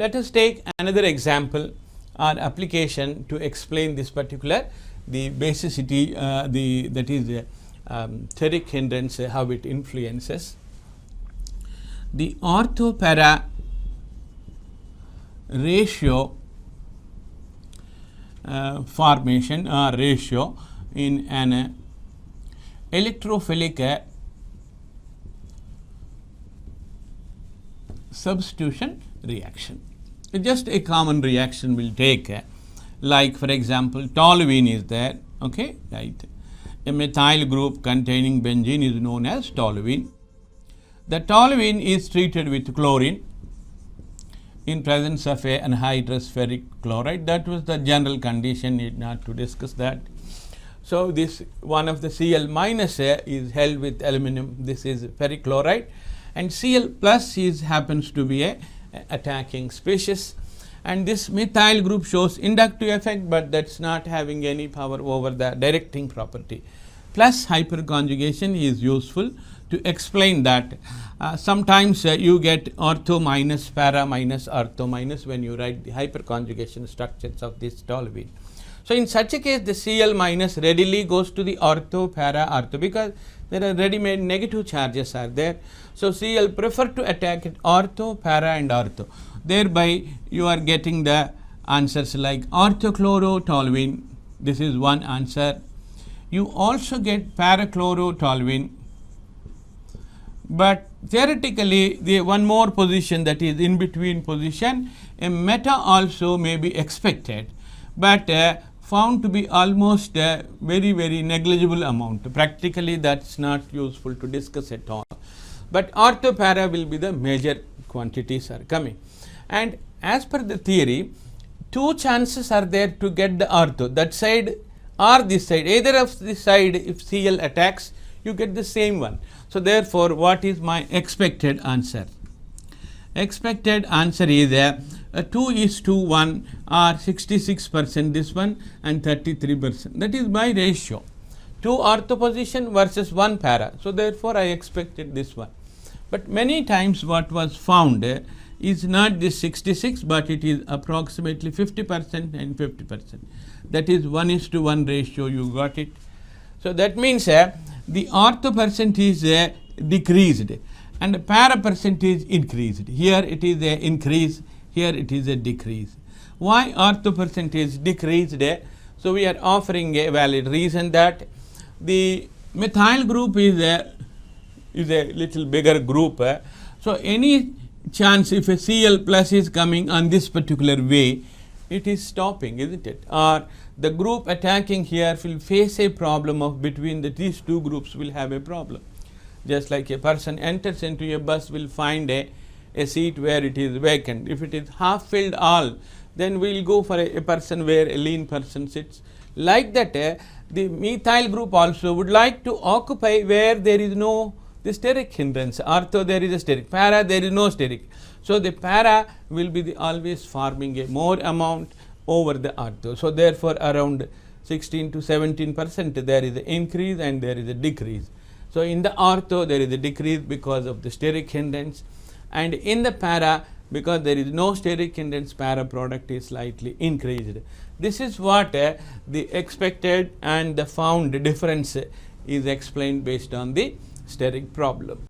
let us take another example or application to explain this particular the basicity that is the steric hindrance, how it influences. The ortho-para ratio formation or ratio in an electrophilic substitution reaction. Just a common reaction will take like for example toluene is there, okay, right. A methyl group containing benzene is known as toluene. The toluene is treated with chlorine in presence of a anhydrous ferric chloride. That was the general condition, need not to discuss that. So this one of the Cl minus is held with aluminum, this is ferric chloride, and Cl plus happens to be a attacking species, and this methyl group shows inductive effect, but that's not having any power over the directing property. Plus hyperconjugation is useful to explain that. Sometimes you get ortho minus para minus ortho minus when you write the hyperconjugation structures of this toluene. So in such a case the Cl minus readily goes to the ortho para ortho because there are ready made negative charges are there. So Cl prefer to attack at ortho, para and ortho. Thereby you are getting the answers like orthochlorotoluene, this is one answer. You also get parachlorotoluene, but theoretically the one more position, that is in between position, a meta also may be expected, but found to be almost a very negligible amount. Practically that's not useful to discuss at all, but ortho para will be the major quantities are coming. And as per the theory, two chances are there to get the ortho, that side or this side. Either of this side, if Cl attacks, you get the same one. So therefore what is my expected answer? Expected answer is 2:1 or 66% this one and 33%. That is my ratio. 2 ortho position versus 1 para. So therefore I expected this one. But many times what was found is not this 66, but it is approximately 50% and 50%. That is 1:1 ratio, you got it. So that means the ortho percent is decreased and the para percent is increased. Here it is a increase, here it is a decrease. Why ortho percent is decreased? So we are offering a valid reason that the methyl group is a little bigger group. So any chance if a Cl plus is coming on this particular way, it is stopping, isn't it? Or the group attacking here will face a problem of between these two groups will have a problem. Just like a person enters into a bus will find a seat where it is vacant. If it is half filled all, then we will go for a person where a lean person sits. Like that the methyl group also would like to occupy where there is no the steric hindrance. Ortho there is a steric, para there is no steric. So the para will be always forming a more amount over the ortho. So therefore around 16 to 17% there is an increase and there is a decrease. So in the ortho there is a decrease because of the steric hindrance, and in the para because there is no steric hindrance, para product is slightly increased. This is what the expected and the found difference is explained based on the steric problem.